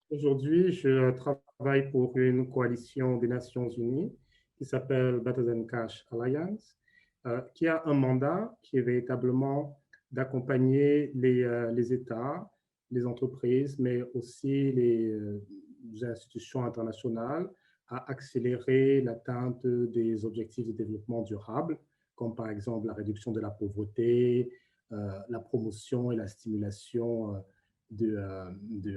Aujourd'hui, je travaille pour une coalition des Nations Unies qui s'appelle Better Than Cash Alliance, qui a un mandat qui est véritablement d'accompagner les États, les entreprises, mais aussi les institutions internationales à accélérer l'atteinte des objectifs de développement durable, comme par exemple la réduction de la pauvreté, la promotion et la stimulation d'une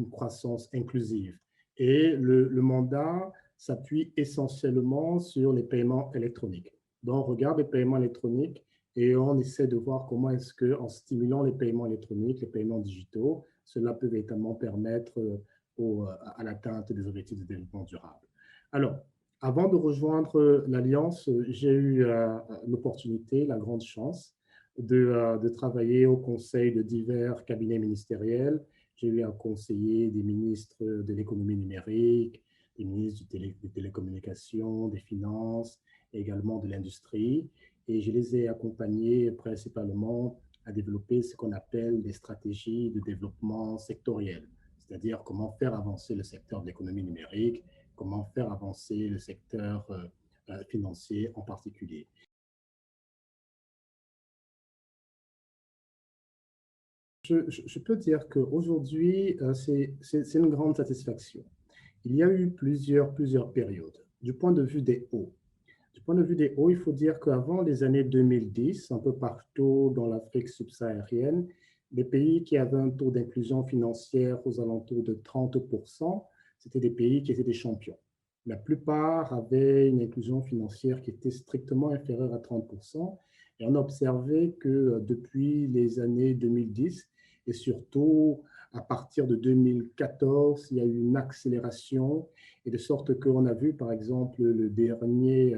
croissance inclusive. Et le mandat s'appuie essentiellement sur les paiements électroniques. Donc, on regarde les paiements électroniques et on essaie de voir comment est-ce qu'en stimulant les paiements électroniques, les paiements digitaux, cela peut véritablement permettre à l'atteinte des objectifs de développement durable. Alors, avant de rejoindre l'Alliance, j'ai eu l'opportunité, la grande chance de travailler au conseil de divers cabinets ministériels. J'ai eu à conseiller des ministres de l'économie numérique, des ministres des télécommunications, des finances, et également de l'industrie. Et je les ai accompagnés principalement à développer ce qu'on appelle des stratégies de développement sectoriel, c'est-à-dire comment faire avancer le secteur de l'économie numérique, comment faire avancer le secteur financier en particulier. Je peux dire qu'aujourd'hui, c'est une grande satisfaction. Il y a eu plusieurs périodes. Du point de vue des hauts, du point de vue des hauts, il faut dire qu'avant les années 2010, un peu partout dans l'Afrique subsaharienne, les pays qui avaient un taux d'inclusion financière aux alentours de 30%, c'était des pays qui étaient des champions. La plupart avaient une inclusion financière qui était strictement inférieure à 30%. Et on a observé que depuis les années 2010, et surtout à partir de 2014, il y a eu une accélération, et de sorte qu'on a vu, par exemple, le dernier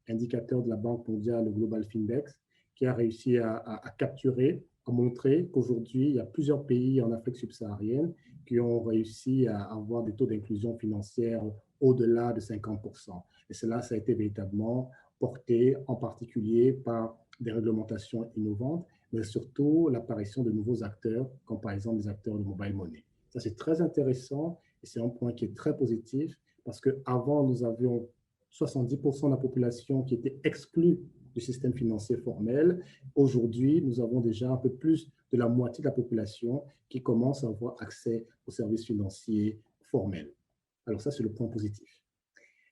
indicateur de la Banque mondiale, le Global Findex, qui a réussi à capturer, à montrer qu'aujourd'hui, il y a plusieurs pays en Afrique subsaharienne qui ont réussi à avoir des taux d'inclusion financière au-delà de 50%. Et cela, ça a été véritablement porté en particulier par des réglementations innovantes, mais surtout l'apparition de nouveaux acteurs, comme par exemple les acteurs de mobile money. Ça, c'est très intéressant et c'est un point qui est très positif parce qu'avant, nous avions 70% de la population qui était exclue du système financier formel. Aujourd'hui, nous avons déjà un peu plus de la moitié de la population qui commence à avoir accès aux services financiers formels. Alors ça, c'est le point positif.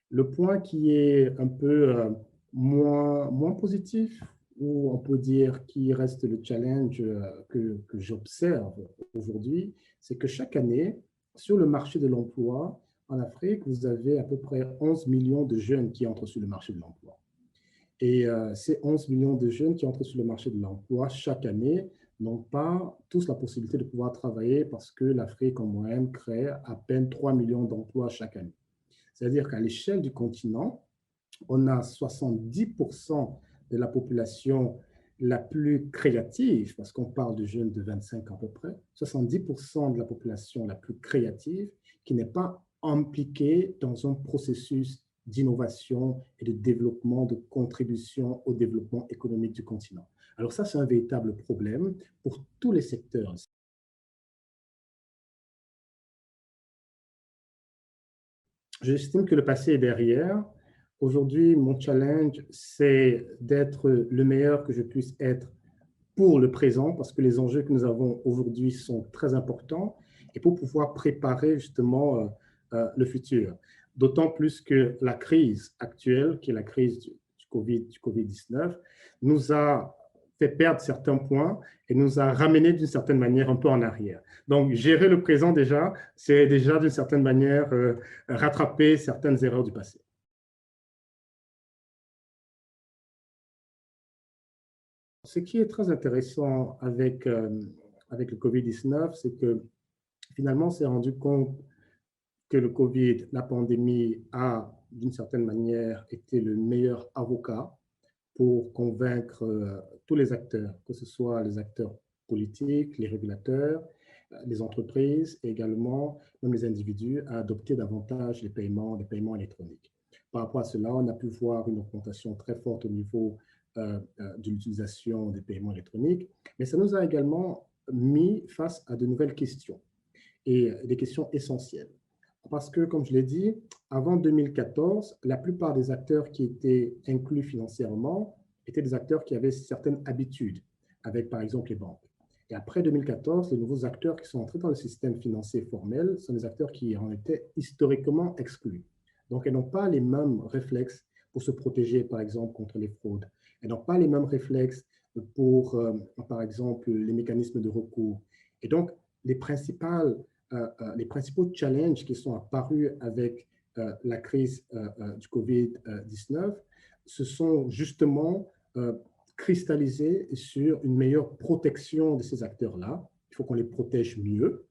Le point qui est un peu moins positif, ou on peut dire qui reste le challenge que j'observe aujourd'hui, c'est que chaque année, sur le marché de l'emploi, en Afrique, vous avez à peu près 11 millions de jeunes qui entrent sur le marché de l'emploi. Et ces 11 millions de jeunes qui entrent sur le marché de l'emploi chaque année n'ont pas tous la possibilité de pouvoir travailler parce que l'Afrique en moyenne crée à peine 3 millions d'emplois chaque année. C'est-à-dire qu'à l'échelle du continent, on a 70% de la population la plus créative, parce qu'on parle de jeunes de 25 ans à peu près, 70% de la population la plus créative qui n'est pas impliquée dans un processus d'innovation et de développement, de contribution au développement économique du continent. Alors ça, c'est un véritable problème pour tous les secteurs. J'estime que le passé est derrière. Aujourd'hui, mon challenge, c'est d'être le meilleur que je puisse être pour le présent, parce que les enjeux que nous avons aujourd'hui sont très importants, et pour pouvoir préparer justement le futur. D'autant plus que la crise actuelle, qui est la crise du COVID-19, nous a fait perdre certains points et nous a ramené d'une certaine manière un peu en arrière. Donc, gérer le présent déjà, c'est déjà d'une certaine manière rattraper certaines erreurs du passé. Ce qui est très intéressant avec le COVID-19, c'est que finalement, on s'est rendu compte que le COVID, la pandémie, a d'une certaine manière été le meilleur avocat pour convaincre tous les acteurs, que ce soit les acteurs politiques, les régulateurs, les entreprises et également même les individus à adopter davantage les paiements électroniques. Par rapport à cela, on a pu voir une augmentation très forte au niveau de l'utilisation des paiements électroniques, mais ça nous a également mis face à de nouvelles questions. et des questions essentielles. Parce que, comme je l'ai dit, avant 2014, la plupart des acteurs qui étaient inclus financièrement étaient des acteurs qui avaient certaines habitudes, avec par exemple les banques. Et après 2014, les nouveaux acteurs qui sont entrés dans le système financier formel sont des acteurs qui en étaient historiquement exclus. Donc, elles n'ont pas les mêmes réflexes pour se protéger, par exemple, contre les fraudes. Elles n'ont pas les mêmes réflexes pour, par exemple, les mécanismes de recours. Et donc, les les principaux challenges qui sont apparus avec la crise du COVID-19 se sont justement cristallisés sur une meilleure protection de ces acteurs-là. Il faut qu'on les protège mieux.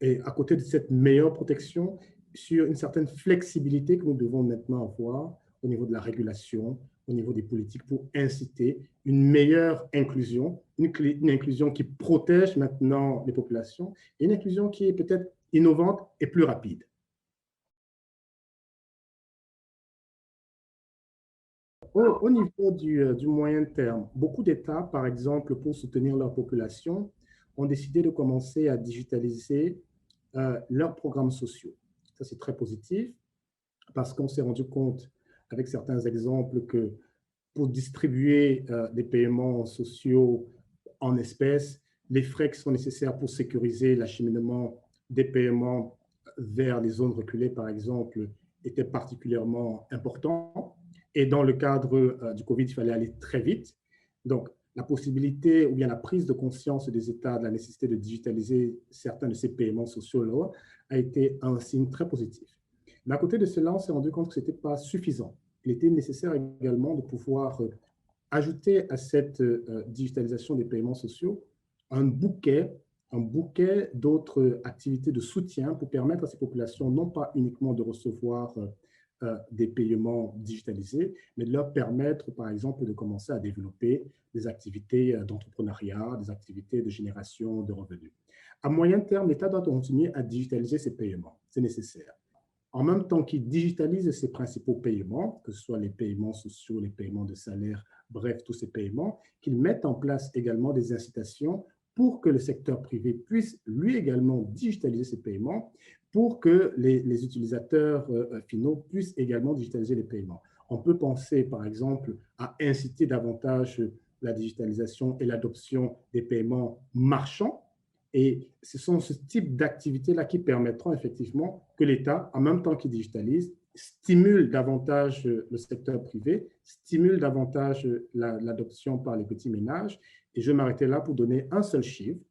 Et à côté de cette meilleure protection, sur une certaine flexibilité que nous devons maintenant avoir au niveau de la régulation, au niveau des politiques pour inciter une meilleure inclusion, une inclusion qui protège maintenant les populations et une inclusion qui est peut-être innovante et plus rapide. Au niveau du moyen terme, beaucoup d'États, par exemple, pour soutenir leur population, ont décidé de commencer à digitaliser leurs programmes sociaux. Ça, c'est très positif parce qu'on s'est rendu compte avec certains exemples que pour distribuer des paiements sociaux en espèces, les frais qui sont nécessaires pour sécuriser l'acheminement des paiements vers les zones reculées, par exemple, étaient particulièrement importants. Et dans le cadre du COVID, il fallait aller très vite. Donc, la possibilité ou bien la prise de conscience des États de la nécessité de digitaliser certains de ces paiements sociaux-là a été un signe très positif. Mais à côté de cela, on s'est rendu compte que ce n'était pas suffisant. Il était nécessaire également de pouvoir ajouter à cette digitalisation des paiements sociaux un bouquet d'autres activités de soutien pour permettre à ces populations non pas uniquement de recevoir des paiements digitalisés, mais de leur permettre, par exemple, de commencer à développer des activités d'entrepreneuriat, des activités de génération de revenus. À moyen terme, l'État doit continuer à digitaliser ces paiements. C'est nécessaire. En même temps qu'il digitalise ses principaux paiements, que ce soit les paiements sociaux, les paiements de salaire, bref, tous ces paiements, qu'il mette en place également des incitations pour que le secteur privé puisse lui également digitaliser ses paiements, pour que les utilisateurs finaux puissent également digitaliser les paiements. On peut penser, par exemple, à inciter davantage la digitalisation et l'adoption des paiements marchands. Et ce sont ce type d'activités-là qui permettront effectivement que l'État, en même temps qu'il digitalise, stimule davantage le secteur privé, stimule davantage l'adoption par les petits ménages. Et je vais m'arrêter là pour donner un seul chiffre.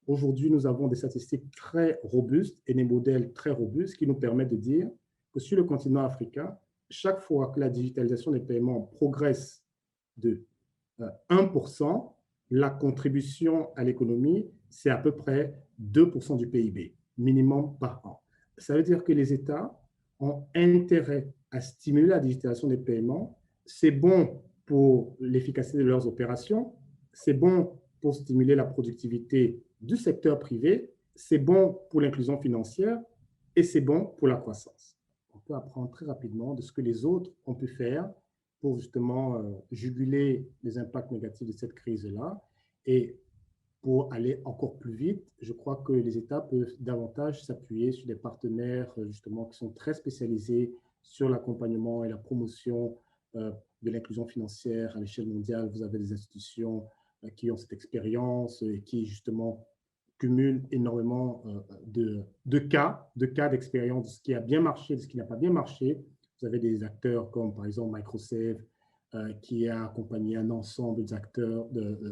Aujourd'hui, nous avons des statistiques très robustes et des modèles très robustes qui nous permettent de dire que sur le continent africain, chaque fois que la digitalisation des paiements progresse de 1%, la contribution à l'économie, c'est à peu près 2% du PIB, minimum par an. Ça veut dire que les États ont intérêt à stimuler la digitalisation des paiements. C'est bon pour l'efficacité de leurs opérations, c'est bon pour stimuler la productivité du secteur privé, c'est bon pour l'inclusion financière et c'est bon pour la croissance. On peut apprendre très rapidement de ce que les autres ont pu faire pour justement juguler les impacts négatifs de cette crise-là. Et pour aller encore plus vite, je crois que les États peuvent davantage s'appuyer sur des partenaires justement qui sont très spécialisés sur l'accompagnement et la promotion de l'inclusion financière à l'échelle mondiale. Vous avez des institutions qui ont cette expérience et qui justement cumulent énormément de cas d'expérience, de ce qui a bien marché, de ce qui n'a pas bien marché. Vous avez des acteurs comme par exemple Microsoft qui a accompagné un ensemble d'acteurs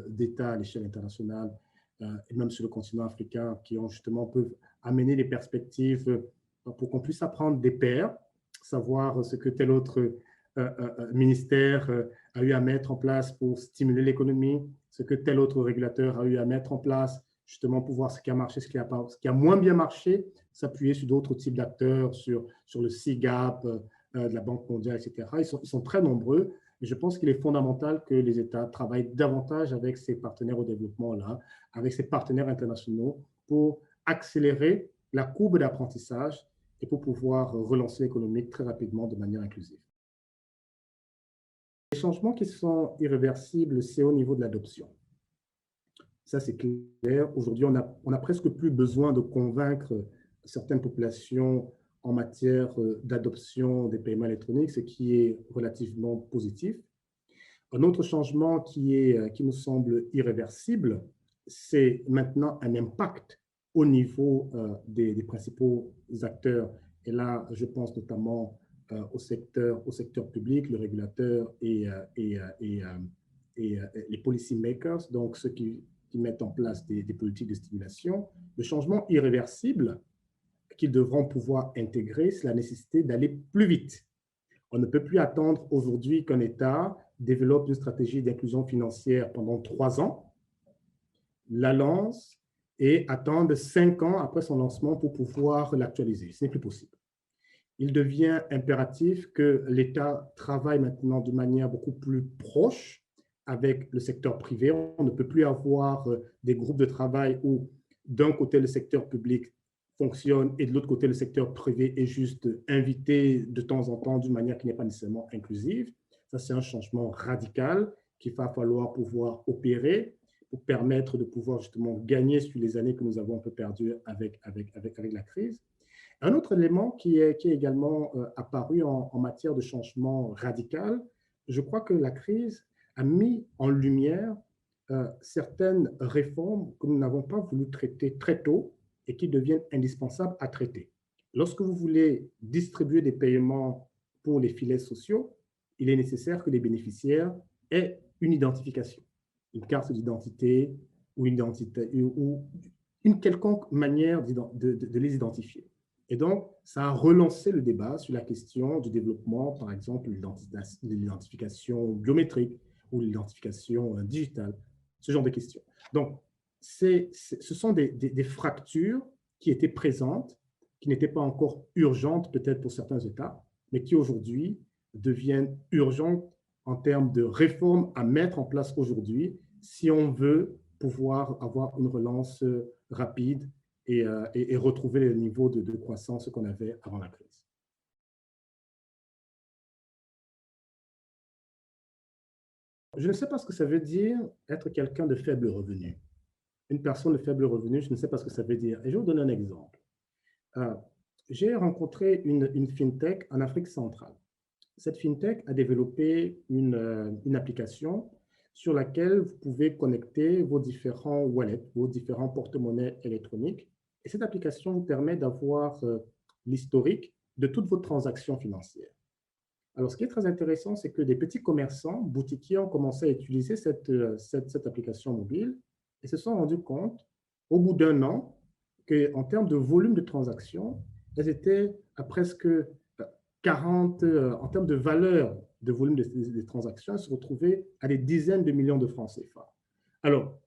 d'États à l'échelle internationale et même sur le continent africain qui ont justement peuvent amener des perspectives pour qu'on puisse apprendre des pairs, savoir ce que tel autre ministère a eu à mettre en place pour stimuler l'économie, ce que tel autre régulateur a eu à mettre en place justement pour voir ce qui a marché, ce qui a moins bien marché, s'appuyer sur d'autres types d'acteurs, sur le CIGAP, de la Banque mondiale, etc. Ils sont très nombreux. Et je pense qu'il est fondamental que les États travaillent davantage avec ces partenaires au développement-là, avec ces partenaires internationaux pour accélérer la courbe d'apprentissage et pour pouvoir relancer l'économie très rapidement de manière inclusive. Les changements qui sont irréversibles, c'est au niveau de l'adoption. Ça, c'est clair. Aujourd'hui, on a presque plus besoin de convaincre certaines populations en matière d'adoption des paiements électroniques, ce qui est relativement positif. Un autre changement qui nous semble irréversible, c'est maintenant un impact au niveau des principaux acteurs. Et là, je pense notamment au secteur public, le régulateur et les policy makers, donc ceux qui mettent en place des politiques de stimulation. Le changement irréversible qu'ils devront pouvoir intégrer, c'est la nécessité d'aller plus vite. On ne peut plus attendre aujourd'hui qu'un État développe une stratégie d'inclusion financière pendant 3 ans, la lance et attendre 5 ans après son lancement pour pouvoir l'actualiser. Ce n'est plus possible. Il devient impératif que l'État travaille maintenant de manière beaucoup plus proche avec le secteur privé. On ne peut plus avoir des groupes de travail où d'un côté le secteur public fonctionne et de l'autre côté le secteur privé est juste invité de temps en temps d'une manière qui n'est pas nécessairement inclusive. Ça, c'est un changement radical qu'il va falloir pouvoir opérer pour permettre de pouvoir justement gagner sur les années que nous avons un peu perdues avec la crise. Un autre élément qui est également apparu en matière de changement radical, je crois que la crise a mis en lumière certaines réformes que nous n'avons pas voulu traiter très tôt et qui deviennent indispensables à traiter. Lorsque vous voulez distribuer des paiements pour les filets sociaux, il est nécessaire que les bénéficiaires aient une identification, une carte d'identité ou une quelconque manière de les identifier. Et donc, ça a relancé le débat sur la question du développement, par exemple, de l'identification biométrique ou l'identification digitale, ce genre de questions. Donc, ce sont des fractures qui étaient présentes, qui n'étaient pas encore urgentes peut-être pour certains États, mais qui aujourd'hui deviennent urgentes en termes de réformes à mettre en place aujourd'hui si on veut pouvoir avoir une relance rapide et retrouver le niveau de croissance qu'on avait avant la crise. Je ne sais pas ce que ça veut dire être quelqu'un de faible revenu. Une personne de faible revenu, je ne sais pas ce que ça veut dire. Et je vais vous donner un exemple. J'ai rencontré une fintech en Afrique centrale. Cette fintech a développé une application sur laquelle vous pouvez connecter vos différents wallets, vos différents porte-monnaies électroniques. Et cette application vous permet d'avoir l'historique de toutes vos transactions financières. Alors, ce qui est très intéressant, c'est que des petits commerçants, boutiquiers ont commencé à utiliser cette application mobile et se sont rendus compte, au bout d'un an, qu'en termes de volume de transactions, elles étaient à presque 40, en termes de valeur de volume des transactions, elles se retrouvaient à des dizaines de millions de francs CFA. Alors,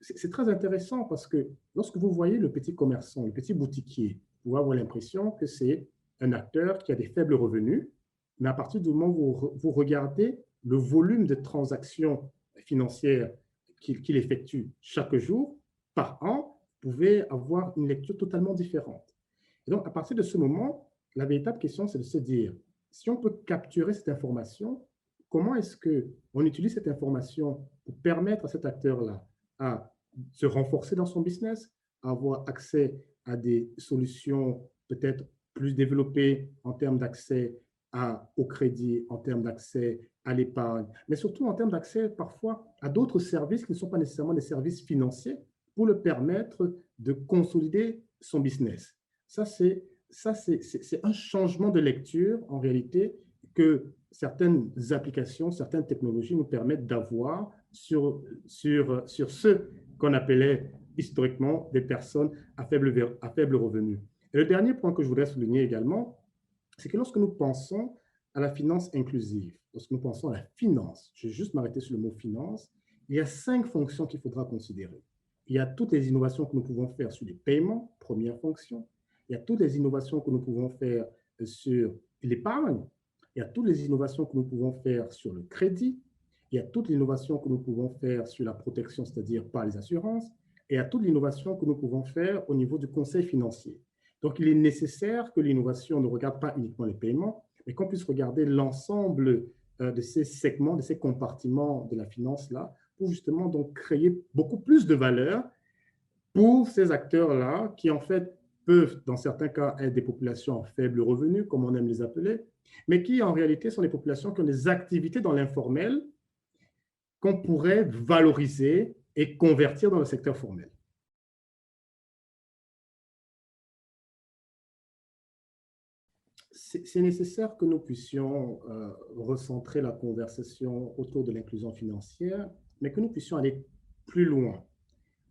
c'est très intéressant parce que lorsque vous voyez le petit commerçant, le petit boutiquier, vous pouvez avoir l'impression que c'est un acteur qui a des faibles revenus, mais à partir du moment où vous regardez le volume de transactions financières qu'il effectue chaque jour, par an, vous pouvez avoir une lecture totalement différente. Et donc, à partir de ce moment, la véritable question, c'est de se dire, si on peut capturer cette information, comment est-ce qu'on utilise cette information pour permettre à cet acteur-là à se renforcer dans son business, à avoir accès à des solutions peut-être plus développées en termes d'accès au crédit, en termes d'accès à l'épargne, mais surtout en termes d'accès parfois à d'autres services qui ne sont pas nécessairement des services financiers pour le permettre de consolider son business. Ça, c'est un changement de lecture en réalité que certaines applications, certaines technologies nous permettent d'avoir sur ceux qu'on appelait historiquement des personnes à faible revenu. Et le dernier point que je voudrais souligner également, c'est que lorsque nous pensons à la finance inclusive, lorsque nous pensons à la finance, je vais juste m'arrêter sur le mot finance, il y a 5 fonctions qu'il faudra considérer. Il y a toutes les innovations que nous pouvons faire sur les paiements, première fonction. Il y a toutes les innovations que nous pouvons faire sur l'épargne. Il y a toutes les innovations que nous pouvons faire sur le crédit. Il y a toutes les innovations que nous pouvons faire sur la protection, c'est-à-dire par les assurances. Et il y a toute l'innovation que nous pouvons faire au niveau du conseil financier. Donc, il est nécessaire que l'innovation ne regarde pas uniquement les paiements, mais qu'on puisse regarder l'ensemble de ces segments, de ces compartiments de la finance-là, pour justement donc créer beaucoup plus de valeur pour ces acteurs-là qui, en fait, peuvent, dans certains cas, être des populations à faible revenu, comme on aime les appeler, mais qui, en réalité, sont des populations qui ont des activités dans l'informel qu'on pourrait valoriser et convertir dans le secteur formel. C'est nécessaire que nous puissions recentrer la conversation autour de l'inclusion financière, mais que nous puissions aller plus loin.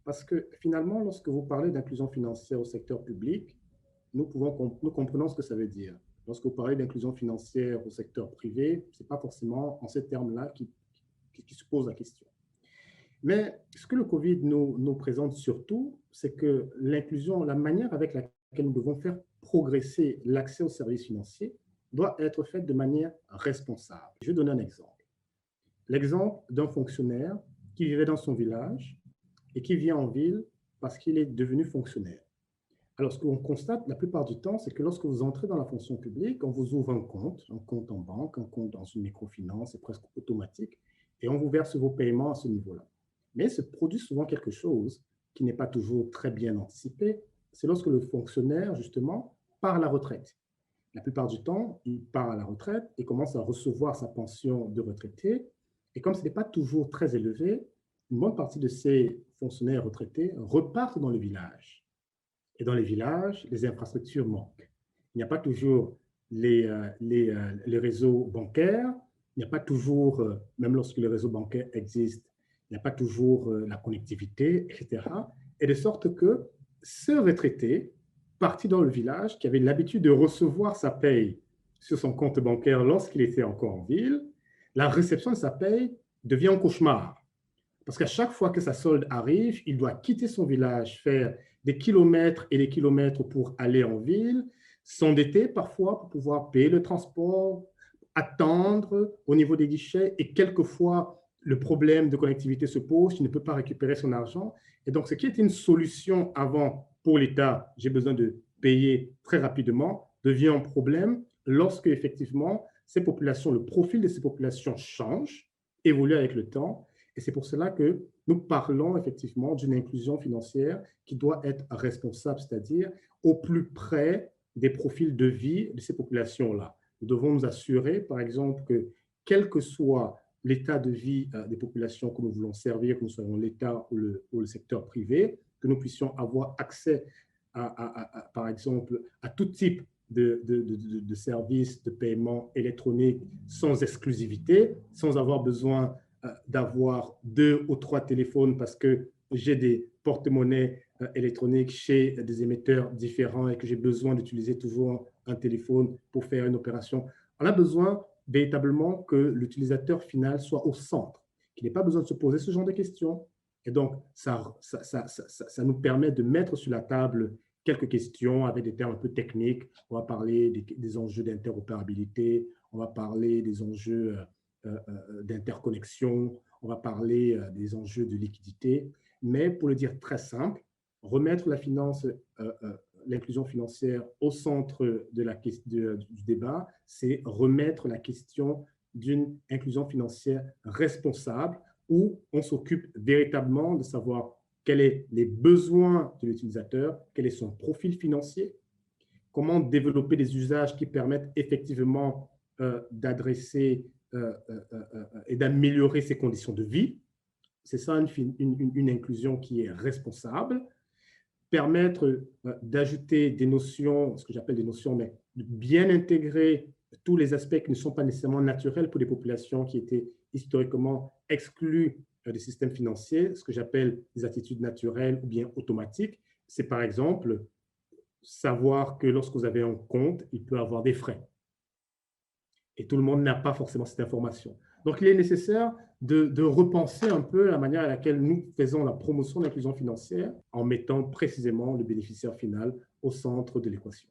Parce que finalement, lorsque vous parlez d'inclusion financière au secteur public, nous comprenons ce que ça veut dire. Lorsque vous parlez d'inclusion financière au secteur privé, ce n'est pas forcément en ces termes-là qui se pose la question. Mais ce que le Covid nous présente surtout, c'est que l'inclusion, la manière avec laquelle nous devons faire progresser l'accès aux services financiers doit être faite de manière responsable. Je vais donner un exemple. L'exemple d'un fonctionnaire qui vivait dans son village et qui vient en ville parce qu'il est devenu fonctionnaire. Alors, ce qu'on constate la plupart du temps, c'est que lorsque vous entrez dans la fonction publique, on vous ouvre un compte en banque, un compte dans une microfinance, c'est presque automatique, et on vous verse vos paiements à ce niveau-là. Mais se produit souvent quelque chose qui n'est pas toujours très bien anticipé, c'est lorsque le fonctionnaire, justement, part à la retraite. La plupart du temps, il part à la retraite et commence à recevoir sa pension de retraité, et comme ce n'est pas toujours très élevé, une bonne partie de ces fonctionnaires retraités repartent dans le village. Et dans les villages, les infrastructures manquent. Il n'y a pas toujours les réseaux bancaires, il n'y a pas toujours, même lorsque les réseaux bancaires existent, il n'y a pas toujours la connectivité, etc. Et de sorte que ce retraité, parti dans le village, qui avait l'habitude de recevoir sa paye sur son compte bancaire lorsqu'il était encore en ville, la réception de sa paye devient un cauchemar. Parce qu'à chaque fois que sa solde arrive, il doit quitter son village, faire des kilomètres et des kilomètres pour aller en ville, s'endetter parfois pour pouvoir payer le transport, attendre au niveau des guichets et quelquefois le problème de connectivité se pose, il ne peut pas récupérer son argent. Et donc, ce qui était une solution avant pour l'État, j'ai besoin de payer très rapidement, devient un problème lorsque effectivement ces populations, le profil de ces populations change, évolue avec le temps. Et c'est pour cela que nous parlons effectivement d'une inclusion financière qui doit être responsable, c'est-à-dire au plus près des profils de vie de ces populations-là. Nous devons nous assurer, par exemple, que quel que soit l'état de vie des populations que nous voulons servir, que nous soyons l'État ou le secteur privé, que nous puissions avoir accès, par exemple, à tout type de services de paiement électronique sans exclusivité, sans avoir besoin d'avoir 2 ou 3 téléphones parce que j'ai des porte-monnaies électroniques chez des émetteurs différents et que j'ai besoin d'utiliser toujours un téléphone pour faire une opération. On a besoin véritablement que l'utilisateur final soit au centre, qu'il n'ait pas besoin de se poser ce genre de questions. Et donc, ça nous permet de mettre sur la table quelques questions avec des termes un peu techniques. On va parler des enjeux d'interopérabilité, on va parler des enjeux d'interconnexion, on va parler des enjeux de liquidité, mais pour le dire très simple, remettre la finance, l'inclusion financière au centre du débat, c'est remettre la question d'une inclusion financière responsable où on s'occupe véritablement de savoir quels sont les besoins de l'utilisateur, quel est son profil financier, comment développer des usages qui permettent effectivement d'adresser et d'améliorer ses conditions de vie. C'est ça une inclusion qui est responsable. Permettre d'ajouter des notions, ce que j'appelle des notions, mais de bien intégrer tous les aspects qui ne sont pas nécessairement naturels pour des populations qui étaient historiquement exclues des systèmes financiers, ce que j'appelle des attitudes naturelles ou bien automatiques. C'est par exemple savoir que lorsque vous avez un compte, il peut avoir des frais. Et tout le monde n'a pas forcément cette information. Donc, il est nécessaire de repenser un peu la manière à laquelle nous faisons la promotion de l'inclusion financière en mettant précisément le bénéficiaire final au centre de l'équation.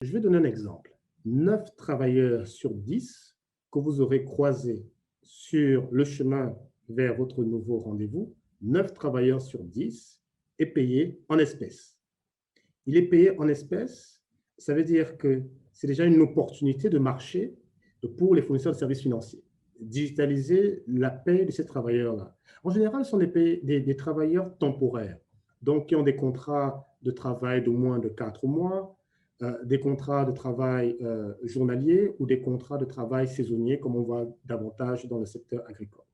Je vais donner un exemple. 9 travailleurs sur 10 que vous aurez croisés sur le chemin vers votre nouveau rendez-vous, 9 travailleurs sur 10 est payé en espèces. Il est payé en espèces, ça veut dire que c'est déjà une opportunité de marché pour les fournisseurs de services financiers. Digitaliser la paie de ces travailleurs-là. En général, ce sont des travailleurs temporaires, donc qui ont des contrats de travail de moins de 4 mois, des contrats de travail journaliers ou des contrats de travail saisonniers, comme on voit davantage dans le secteur agricole.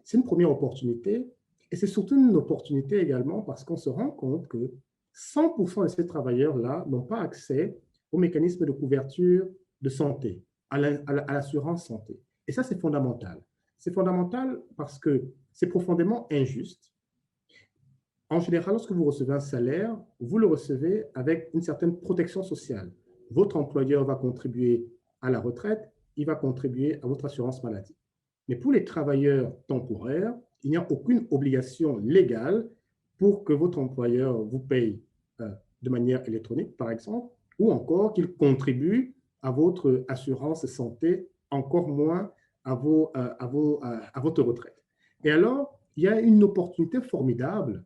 C'est une première opportunité et c'est surtout une opportunité également parce qu'on se rend compte que 100% de ces travailleurs-là n'ont pas accès aux mécanismes de couverture de santé, à l'assurance santé. Et ça, c'est fondamental. C'est fondamental parce que c'est profondément injuste. En général, lorsque vous recevez un salaire, vous le recevez avec une certaine protection sociale. Votre employeur va contribuer à la retraite, il va contribuer à votre assurance maladie. Mais pour les travailleurs temporaires, il n'y a aucune obligation légale pour que votre employeur vous paye de manière électronique, par exemple, ou encore qu'il contribue à votre assurance santé, encore moins à votre retraite. Et alors, il y a une opportunité formidable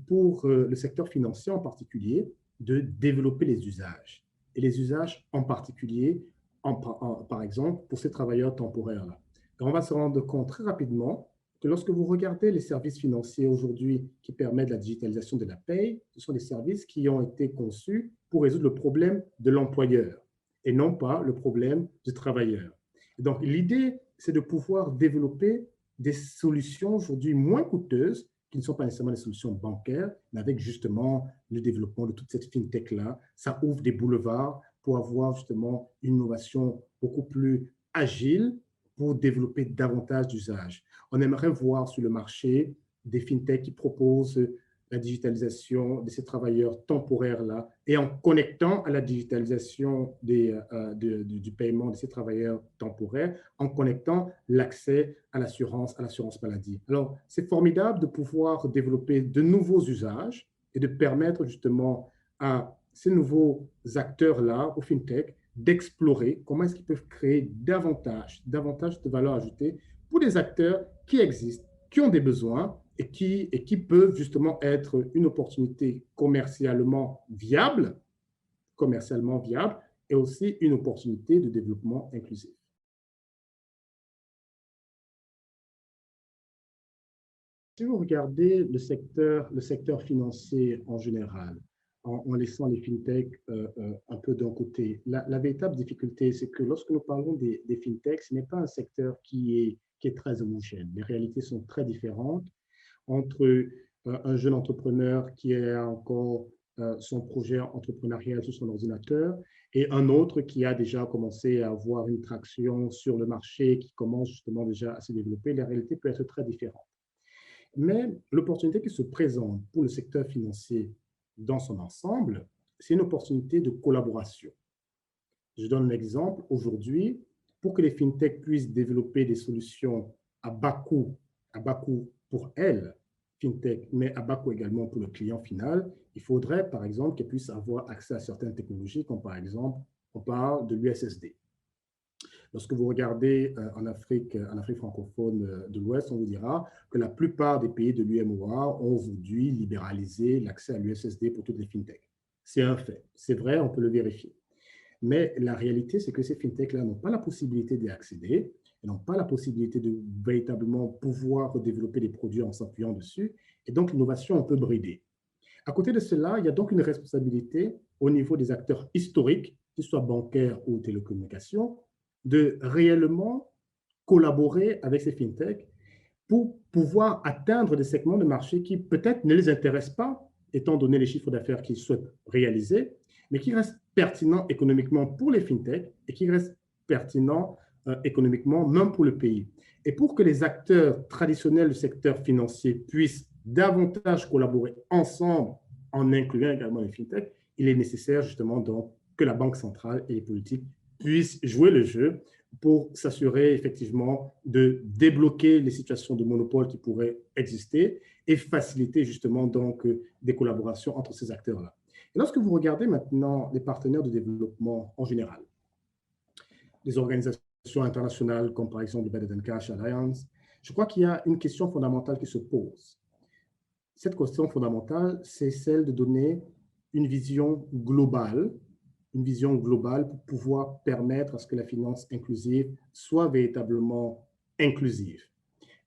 pour le secteur financier en particulier de développer les usages. Et les usages en particulier, par exemple, pour ces travailleurs temporaires-là. On va se rendre compte très rapidement que lorsque vous regardez les services financiers aujourd'hui qui permettent la digitalisation de la paie, ce sont des services qui ont été conçus pour résoudre le problème de l'employeur et non pas le problème du travailleur. Et donc, l'idée, c'est de pouvoir développer des solutions aujourd'hui moins coûteuses qui ne sont pas nécessairement des solutions bancaires, mais avec justement le développement de toute cette fintech-là. Ça ouvre des boulevards pour avoir justement une innovation beaucoup plus agile pour développer davantage d'usages. On aimerait voir sur le marché des fintechs qui proposent la digitalisation de ces travailleurs temporaires-là et en connectant à la digitalisation du paiement de ces travailleurs temporaires, en connectant l'accès à l'assurance maladie. Alors, c'est formidable de pouvoir développer de nouveaux usages et de permettre justement à ces nouveaux acteurs-là, aux fintech, d'explorer comment est-ce qu'ils peuvent créer davantage de valeur ajoutée pour des acteurs qui existent, qui ont des besoins et qui peuvent justement être une opportunité commercialement viable et aussi une opportunité de développement inclusif. Si vous regardez le secteur financier en général, en laissant les fintechs un peu d'un côté, la véritable difficulté, c'est que lorsque nous parlons des fintechs, ce n'est pas un secteur qui est très homogène. Les réalités sont très différentes entre un jeune entrepreneur qui a encore son projet entrepreneurial sur son ordinateur et un autre qui a déjà commencé à avoir une traction sur le marché, qui commence justement déjà à se développer. La réalité peut être très différente. Mais l'opportunité qui se présente pour le secteur financier dans son ensemble, c'est une opportunité de collaboration. Je donne un exemple. Aujourd'hui, pour que les fintechs puissent développer des solutions à bas coût pour elles, fintech, mais à bas coût également pour le client final, il faudrait par exemple qu'elles puissent avoir accès à certaines technologies, comme par exemple, on parle de l'USSD. Lorsque vous regardez en Afrique francophone de l'Ouest, on vous dira que la plupart des pays de l'UMOA ont aujourd'hui libéralisé l'accès à l'USSD pour toutes les fintechs. C'est un fait. C'est vrai, on peut le vérifier. Mais la réalité, c'est que ces fintechs-là n'ont pas la possibilité d'y accéder, elles n'ont pas la possibilité de véritablement pouvoir développer des produits en s'appuyant dessus, et donc l'innovation est un peu bridée. À côté de cela, il y a donc une responsabilité au niveau des acteurs historiques, qu'ils soient bancaires ou télécommunications, de réellement collaborer avec ces fintechs pour pouvoir atteindre des segments de marché qui peut-être ne les intéressent pas, étant donné les chiffres d'affaires qu'ils souhaitent réaliser, mais qui restent pertinents économiquement pour les fintechs et qui restent pertinents économiquement même pour le pays. Et pour que les acteurs traditionnels du secteur financier puissent davantage collaborer ensemble en incluant également les fintechs, il est nécessaire justement donc que la Banque centrale et les politiques puissent jouer le jeu pour s'assurer effectivement de débloquer les situations de monopole qui pourraient exister et faciliter justement donc des collaborations entre ces acteurs-là. Et lorsque vous regardez maintenant les partenaires de développement en général, les organisations internationales comme par exemple le Better Than Cash Alliance, je crois qu'il y a une question fondamentale qui se pose. Cette question fondamentale, c'est celle de donner une vision globale une vision globale pour pouvoir permettre à ce que la finance inclusive soit véritablement inclusive.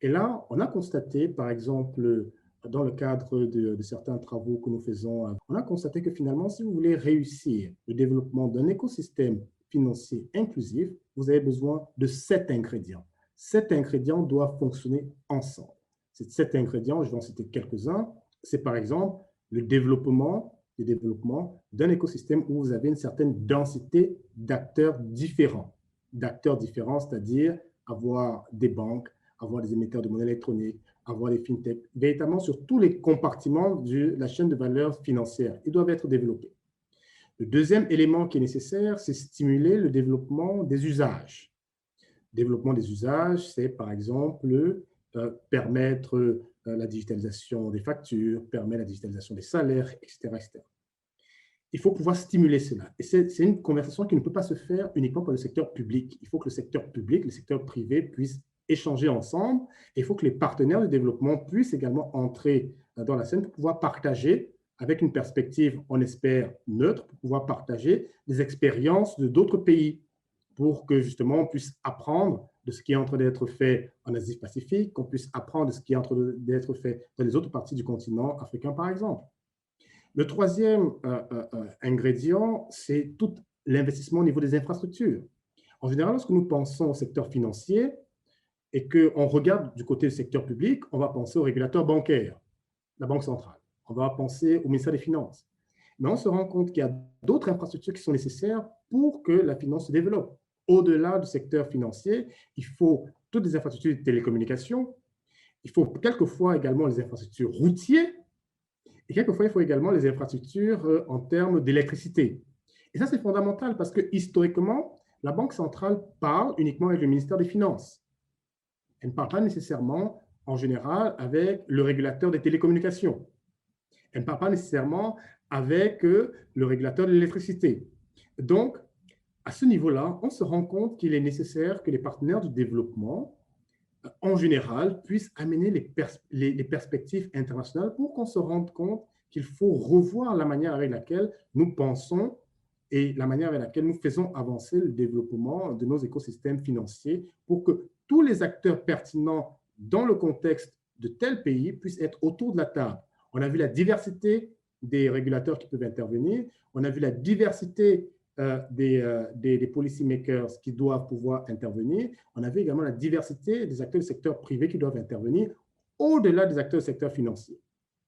Et là, on a constaté, par exemple, dans le cadre de certains travaux que nous faisons, on a constaté que finalement, si vous voulez réussir le développement d'un écosystème financier inclusif, vous avez besoin de 7 ingrédients. 7 ingrédients doivent fonctionner ensemble. Ces 7 ingrédients, je vais en citer quelques-uns, c'est par exemple le développement d'un écosystème où vous avez une certaine densité d'acteurs différents. D'acteurs différents, c'est-à-dire avoir des banques, avoir des émetteurs de monnaie électronique, avoir des fintechs, véritablement sur tous les compartiments de la chaîne de valeur financière. Ils doivent être développés. Le deuxième élément qui est nécessaire, c'est stimuler le développement des usages. Développement des usages, c'est par exemple permettre la digitalisation des factures, permettre la digitalisation des salaires, etc., etc. Il faut pouvoir stimuler cela. Et c'est une conversation qui ne peut pas se faire uniquement par le secteur public. Il faut que le secteur public, le secteur privé puissent échanger ensemble. Et il faut que les partenaires de développement puissent également entrer dans la scène pour pouvoir partager, avec une perspective, on espère, neutre, pour pouvoir partager des expériences de d'autres pays, pour que justement on puisse apprendre de ce qui est en train d'être fait en Asie-Pacifique, qu'on puisse apprendre de ce qui est en train d'être fait dans les autres parties du continent africain, par exemple. Le troisième ingrédient, c'est tout l'investissement au niveau des infrastructures. En général, lorsque nous pensons au secteur financier et qu'on regarde du côté du secteur public, on va penser au régulateur bancaire, la Banque centrale. On va penser au ministère des Finances. Mais on se rend compte qu'il y a d'autres infrastructures qui sont nécessaires pour que la finance se développe. Au-delà du secteur financier, il faut toutes les infrastructures de télécommunications, il faut quelquefois également les infrastructures routières, et quelquefois, il faut également les infrastructures en termes d'électricité. Et ça, c'est fondamental parce que historiquement, la Banque centrale parle uniquement avec le ministère des Finances. Elle ne parle pas nécessairement, en général, avec le régulateur des télécommunications. Elle ne parle pas nécessairement avec le régulateur de l'électricité. Donc, à ce niveau-là, on se rend compte qu'il est nécessaire que les partenaires du développement, en général, puissent amener les perspectives internationales pour qu'on se rende compte qu'il faut revoir la manière avec laquelle nous pensons et la manière avec laquelle nous faisons avancer le développement de nos écosystèmes financiers pour que tous les acteurs pertinents dans le contexte de tel pays puissent être autour de la table. On a vu la diversité des régulateurs qui peuvent intervenir, on a vu la diversité des policy makers qui doivent pouvoir intervenir. On a vu également la diversité des acteurs du secteur privé qui doivent intervenir au-delà des acteurs du secteur financier.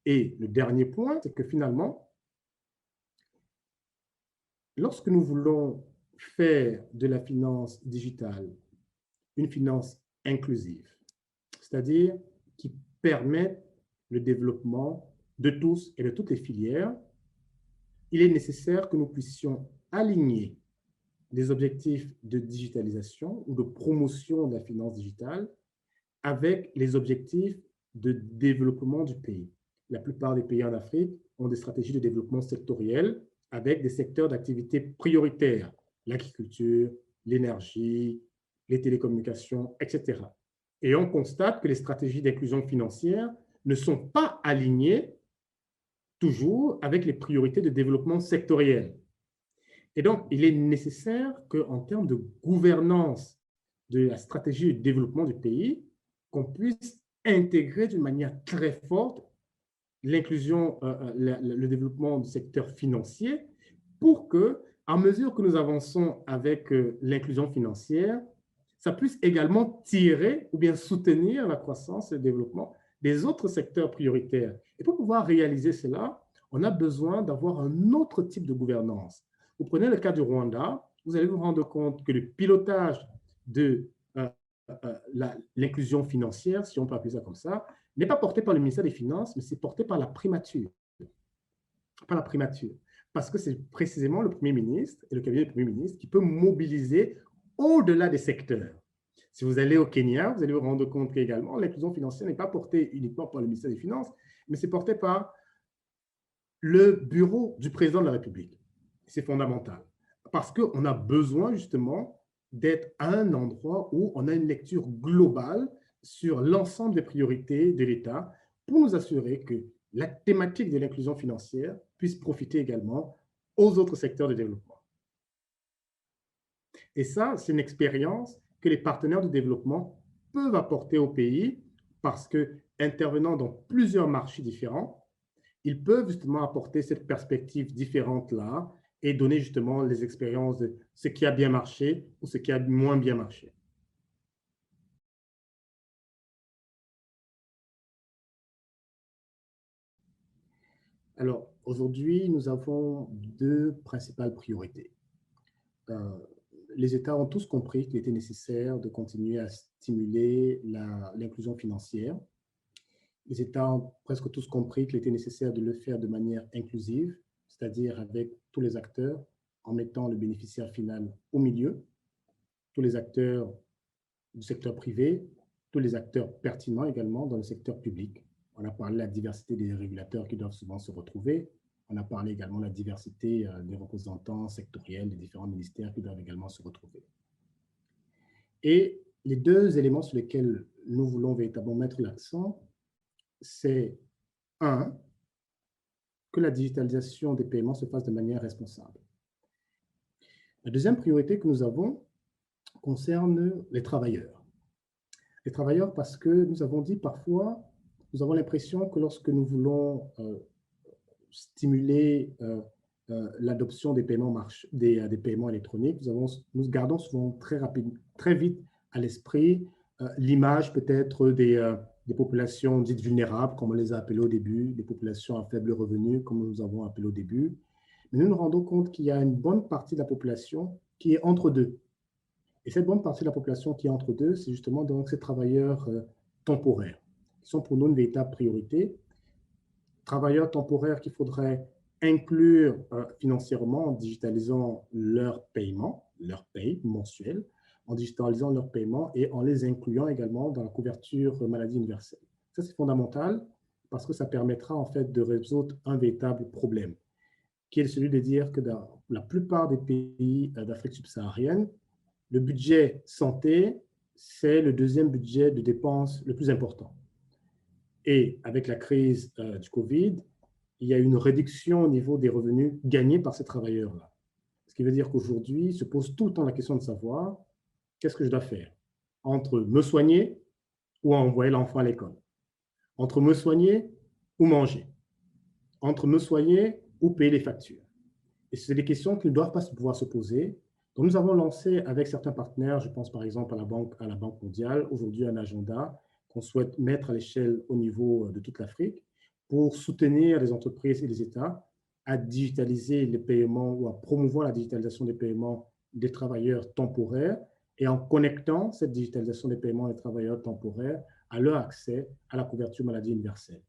Et le dernier point, c'est que finalement, lorsque nous voulons faire de la finance digitale une finance inclusive, c'est-à-dire qui permette le développement de tous et de toutes les filières, il est nécessaire que nous puissions aligner des objectifs de digitalisation ou de promotion de la finance digitale avec les objectifs de développement du pays. La plupart des pays en Afrique ont des stratégies de développement sectorielles avec des secteurs d'activité prioritaires, l'agriculture, l'énergie, les télécommunications, etc. Et on constate que les stratégies d'inclusion financière ne sont pas alignées toujours avec les priorités de développement sectoriel. Et donc, il est nécessaire qu'en termes de gouvernance de la stratégie de développement du pays, qu'on puisse intégrer d'une manière très forte l'inclusion, le développement du secteur financier pour que, à mesure que nous avançons avec l'inclusion financière, ça puisse également tirer ou bien soutenir la croissance et le développement des autres secteurs prioritaires. Et pour pouvoir réaliser cela, on a besoin d'avoir un autre type de gouvernance. Vous prenez le cas du Rwanda, vous allez vous rendre compte que le pilotage de l'inclusion financière, si on peut appeler ça comme ça, n'est pas porté par le ministère des Finances, mais c'est porté par la primature. Par la primature. Parce que c'est précisément le Premier ministre et le cabinet du Premier ministre qui peut mobiliser au-delà des secteurs. Si vous allez au Kenya, vous allez vous rendre compte qu'également, l'inclusion financière n'est pas portée uniquement par le ministère des Finances, mais c'est porté par le bureau du président de la République. C'est fondamental. Parce qu'on a besoin justement d'être à un endroit où on a une lecture globale sur l'ensemble des priorités de l'État pour nous assurer que la thématique de l'inclusion financière puisse profiter également aux autres secteurs de développement. Et ça, c'est une expérience que les partenaires de développement peuvent apporter au pays parce que, intervenant dans plusieurs marchés différents, ils peuvent justement apporter cette perspective différente-là et donner justement les expériences de ce qui a bien marché ou ce qui a moins bien marché. Alors, aujourd'hui, nous avons deux principales priorités. Euh, les États ont tous compris qu'il était nécessaire de continuer à stimuler l'inclusion financière. Les États ont presque tous compris qu'il était nécessaire de le faire de manière inclusive, c'est-à-dire avec tous les acteurs, en mettant le bénéficiaire final au milieu, tous les acteurs du secteur privé, tous les acteurs pertinents également dans le secteur public. On a parlé de la diversité des régulateurs qui doivent souvent se retrouver. On a parlé également de la diversité des représentants sectoriels des différents ministères qui doivent également se retrouver. Et les deux éléments sur lesquels nous voulons véritablement mettre l'accent, c'est un, que la digitalisation des paiements se fasse de manière responsable. La deuxième priorité que nous avons concerne les travailleurs. Les travailleurs parce que nous avons dit parfois, nous avons l'impression que lorsque nous voulons stimuler l'adoption des paiements, des paiements électroniques, nous gardons souvent très vite à l'esprit l'image peut-être des populations dites vulnérables, comme on les a appelées au début, des populations à faible revenu, comme nous avons appelé au début. Mais nous nous rendons compte qu'il y a une bonne partie de la population qui est entre deux. Et cette bonne partie de la population qui est entre deux, c'est justement donc ces travailleurs temporaires, qui sont pour nous une véritable priorité. Travailleurs temporaires qu'il faudrait inclure financièrement en digitalisant leur paiement, leur paye mensuelle, en digitalisant leur paiement et en les incluant également dans la couverture maladie universelle. Ça, c'est fondamental parce que ça permettra en fait de résoudre un véritable problème, qui est celui de dire que dans la plupart des pays d'Afrique subsaharienne, le budget santé, c'est le deuxième budget de dépenses le plus important. Et avec la crise du Covid, il y a une réduction au niveau des revenus gagnés par ces travailleurs-là. Ce qui veut dire qu'aujourd'hui, se pose tout le temps la question de savoir qu'est-ce que je dois faire entre me soigner ou envoyer l'enfant à l'école, entre me soigner ou manger, entre me soigner ou payer les factures. Et c'est des questions qui ne doivent pas pouvoir se poser. Donc, nous avons lancé avec certains partenaires, je pense par exemple à la Banque mondiale, aujourd'hui un agenda qu'on souhaite mettre à l'échelle au niveau de toute l'Afrique pour soutenir les entreprises et les États à digitaliser les paiements ou à promouvoir la digitalisation des paiements des travailleurs temporaires et en connectant cette digitalisation des paiements des travailleurs temporaires à leur accès à la couverture maladie universelle.